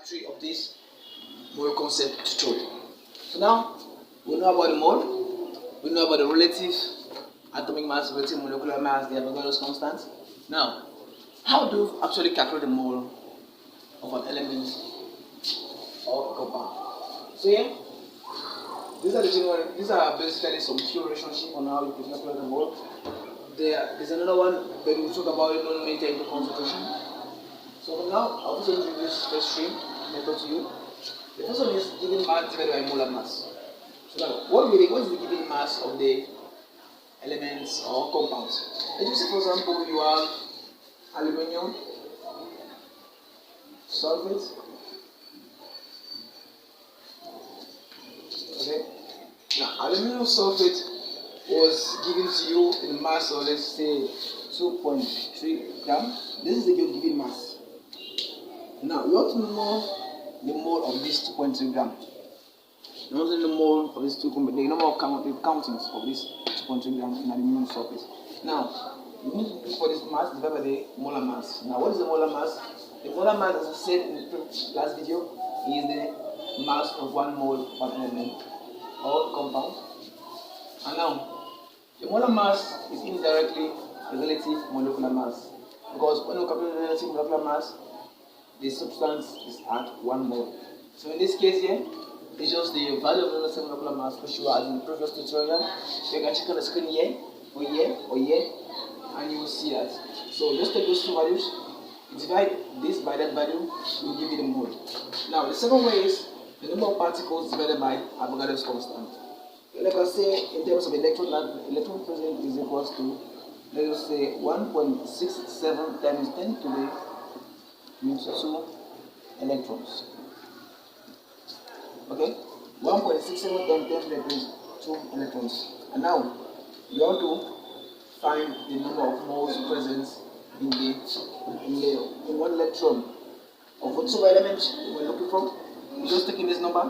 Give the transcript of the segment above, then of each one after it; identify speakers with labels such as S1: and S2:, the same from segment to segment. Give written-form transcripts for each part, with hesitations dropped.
S1: 3 of this mole concept tutorial. So now we know about the mole, we know about the relative atomic mass, relative molecular mass, the Avogadro's constant. Now, how do you actually calculate the mole of an element or compound? So yeah, these are basically some key relationship on how you can calculate the mole. There's another one, but we'll talk about it when we enter into concentration. So for now, I'll also introduce first stream method to you. The first one is given mass divided by molar mass. So now, what is the given mass of the elements or compounds? As you see, for example, you have aluminium sulfate. Okay. Now, aluminium sulfate was given to you in a mass of, let's say, 2.3 grams. This is the given mass. Now, you want to know the mole of this 2.3 grams. You want to know the mole of this the number of countings of this 2.3 grams in aluminium sulfate. Now, you need to look for this mass divided by the molar mass. Now, what is the molar mass? The molar mass, as I said in the last video, is the mass of one mole of an element or compound. And now, the molar mass is indirectly the relative molecular mass, because when we calculate the relative molecular mass, the substance is at 1 mole. So in this case here, it's just the value of the relative molecular mass, which you had in the previous tutorial. So you can check on the screen here, or here, and you will see that. So just take those two values, divide this by that value, it will give you the mole. Now the second way is the number of particles divided by Avogadro's constant. Let us say, in terms of electron, that electron present is equals to, let us say, 1.67 times 10 to the minus 2 electrons. Okay? 1.67 times 10 to the minus 2 electrons. And now, you want to find the number of moles present in one electron of whatever element we're looking for. We're just taking this number.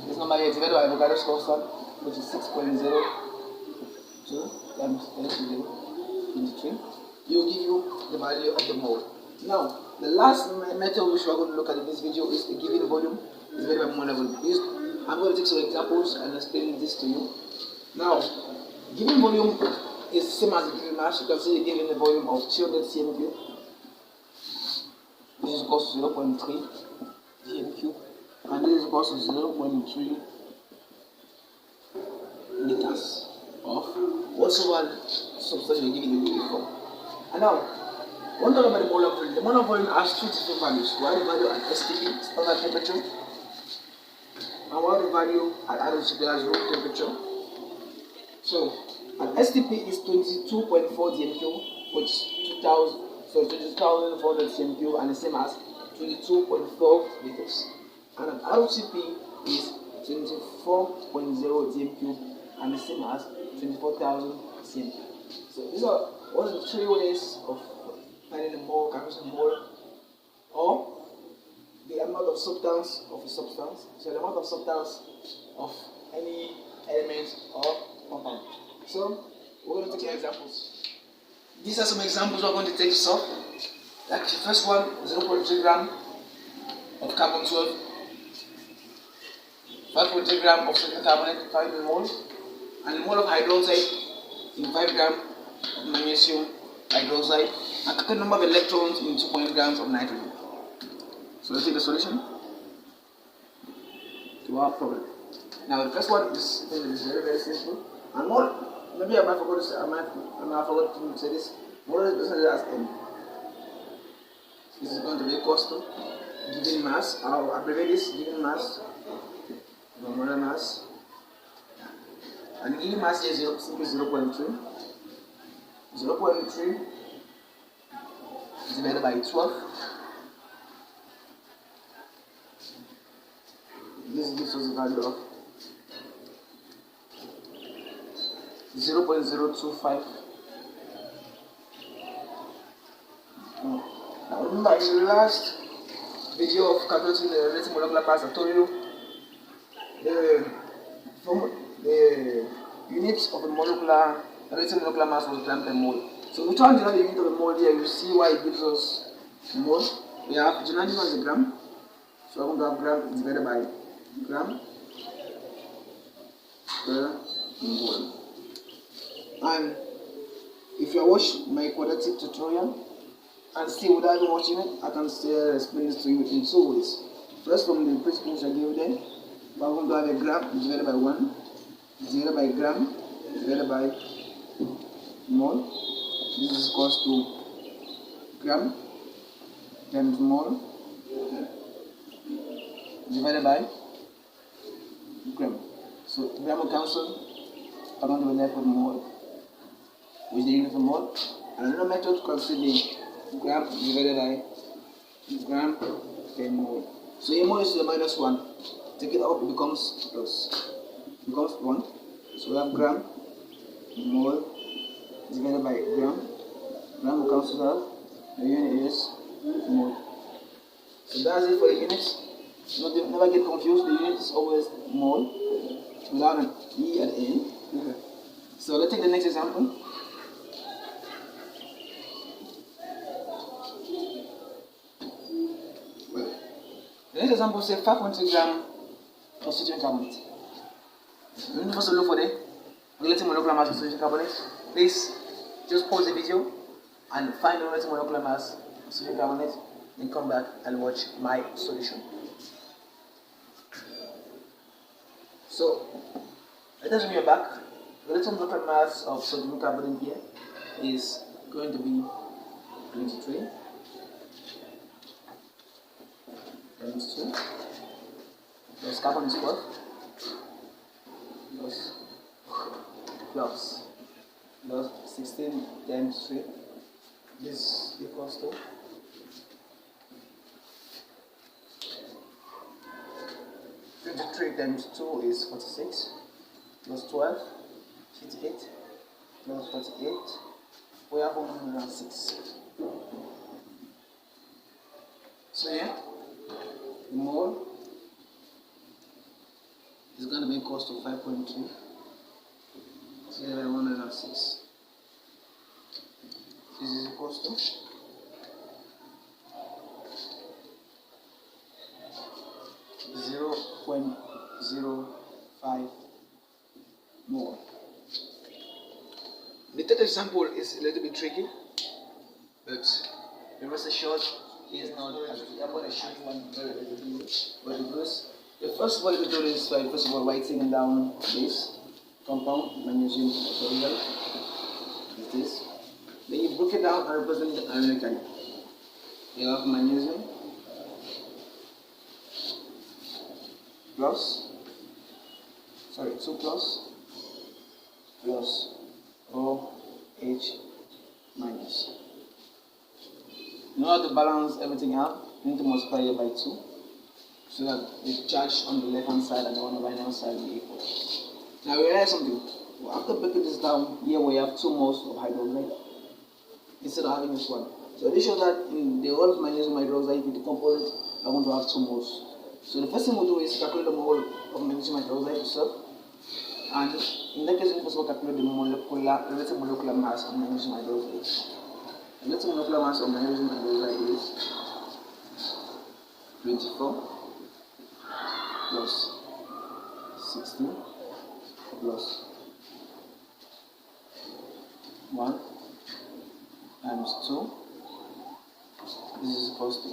S1: This number here is divided by Avogadro's constant, which is 6.02 times 10 to the 23. It will give you the value of the mole. Now, the last method which we are going to look at in this video is the given volume divided by molar volume. I'm going to take some examples and explain this to you. Now, given volume is the same as the given mass. You can see given the volume of 200 cm3. This is equal to 0.3 cm3. And this is equal to 0.3 liters of whatsoever substance you're giving the liquid from. And now, one thing about the molar volume. The molar volume has two different values. We have the value at STP, standard temperature, and we have the value at ROCP, as room temperature. So, at STP is 22.4 dmQ, which is 22,400 cmQ, and the same as 22.4 liters. And an ROCP is 24.0 dmQ and the same as 24,000 cm. So these are one of the 3 ways of finding the mole, calculating the mole, or the amount of substance of a substance. So the amount of substance of any element or compound. So we're going to take examples. These are some examples we're going to take to solve. Like the first one, 0.3 gram of carbon 12. 5.3 gram of sodium carbonate, 5 moles, and a mole of hydroxide in 5 grams of magnesium hydroxide, and calculate number of electrons in 2.0 grams of nitrogen. So let's take the solution to our problem. Now the first one is very, very simple. And mole, maybe I might forget to say, I might forget to say this. Mole is presented as M. This is going to be equal to given mass. I'll abbreviate this given mass. The molar mass, and the given mass is simply 0.3. 0.3 divided by 12. This gives us a value of 0.025. Now remember, in the last video of calculating the relative molecular mass, I told you the units of a relative molecular mass was gram per mole. So if we turn the unit of a mole here, you see why it gives us mole. We have G91 is a gram, so I'm going to have gram divided by gram per mole. And if you watch my quadratic tutorial and still without even watching it, I can still explain this to you in two ways. First, from the principle which I gave there, we're going to have a gram divided by 1 divided by gram divided by mole. This is equals to gram times mole divided by gram. So gram will cancel. I'm going to be left with mole, which is the unit of mole. And another method consider the gram divided by gram per mole. So a mole is to the minus 1. Take it out, it becomes plus. It becomes 1. So we have gram mole divided by gram. Gram will cancel out. The unit is mole. So that's it for the units. Never get confused. The unit is always mole without an E at the end. So let's take the next example. The next example says 5.3 gram of sodium carbonate. We need to first look for the relative molecular mass of sodium carbonate. Please just pause the video and find the relative molecular mass of sodium carbonate, then come back and watch my solution. So let us remember back. The relative molecular mass of sodium carbonate here is going to be 23 times 2 plus carbon is 12 plus 16 times 3. This equals to 23 times 2 is 46 plus 12 58 plus 48 we have 106. So here the mole is going to be equal to 5.3 divided by 106. This is equal to 0.05 mole. The third example is a little bit tricky, but the rest assured is not as I'm going to show you one very video. But it goes. The first one we do is by first of all writing down this compound magnesium chloride. Like this. Then you break it down and represent it ironically. You have magnesium plus 2 plus OH minus. In order to balance everything out, you need to multiply it by 2 so that the charge on the left hand side and the one on the right hand side will be equal. Now we realize something. After breaking this down, here we have 2 moles of hydroxide instead of having this one. So this shows that in the whole of magnesium hydroxide, if you decompose it, I'm going to have 2 moles. So the first thing we'll do is calculate the mole of magnesium hydroxide itself. And in that case, we first of all calculate the relative molecular mass of magnesium hydroxide. The relative molecular mass of magnesium hydroxide is 24 plus 16 plus 1 times 2. This is equal to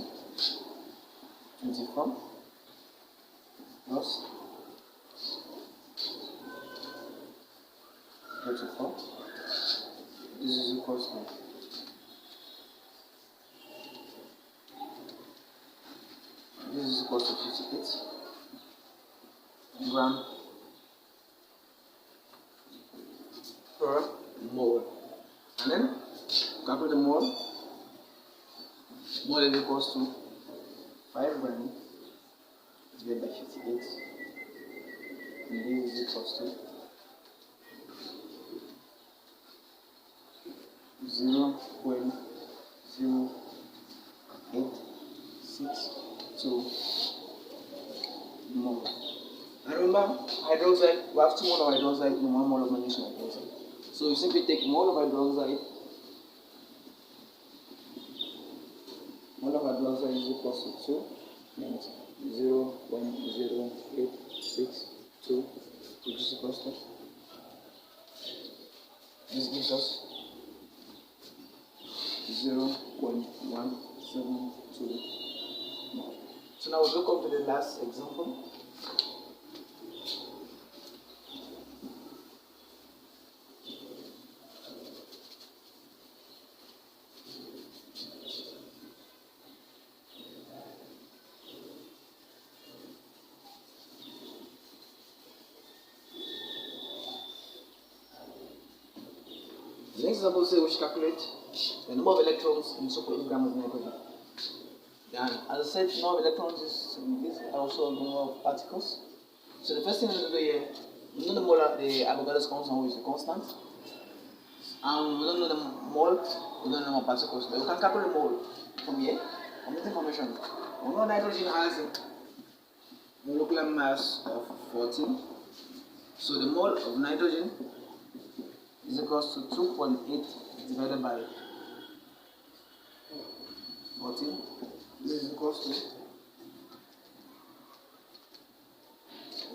S1: 24 plus 34. This is equal to 58 gram per mole. And then calculate the mole. Mole is equals to 5 gram divided by 58. And this is equals to 0.0862 mole. And remember, hydroxide, we have 2 mole of hydroxide and 1 mole of magnesium hydroxide. So you simply take mole of hydroxide is 2 times 0.0862, which is equals to, this gives us 0.172. So now we'll come to the last example. The next example says we should calculate the number of electrons in 2.8 grams of nitrogen. And as I said, number of electrons is also the number of particles. So the first thing we do here, we know the Avogadro's constant, which is a constant. And we don't know the mole, we don't know the number of particles. But we can calculate the mole from here, from this information. We know nitrogen has a molecular mass of 14. So the mole of nitrogen is equals to 2.8 divided by 14. This is equals to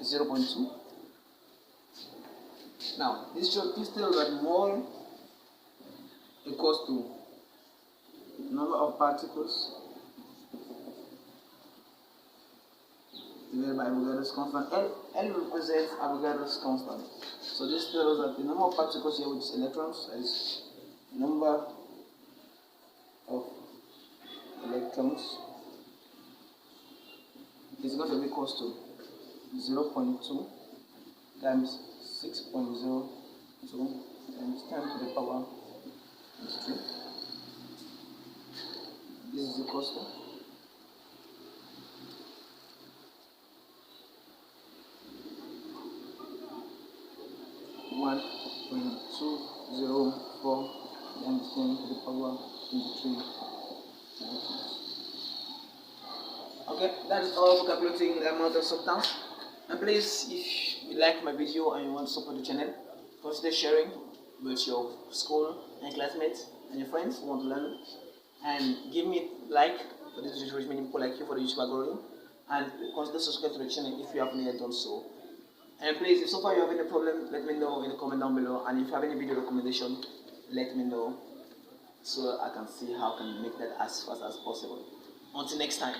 S1: 0.2. Now, this tells that mole equals to number of particles divided by Avogadro's constant. L represents Avogadro's constant. So this tells us that the number of particles here, which is electrons, is number of electrons is going to be equal to 0.2 times 6.02 times 10 to the power 3. This is equal to 1.204 times 10 to the power 23. Okay, that is all for calculating the amount of substance. And please, if you like my video and you want to support the channel, consider sharing with your school and classmates and your friends who want to learn. And give me like for this video, which many people like you for the YouTube algorithm. And consider subscribe to the channel if you haven't yet done so. And please, if so far you have any problem, let me know in the comment down below. And if you have any video recommendation, let me know so I can see how I can make that as fast as possible. Until next time.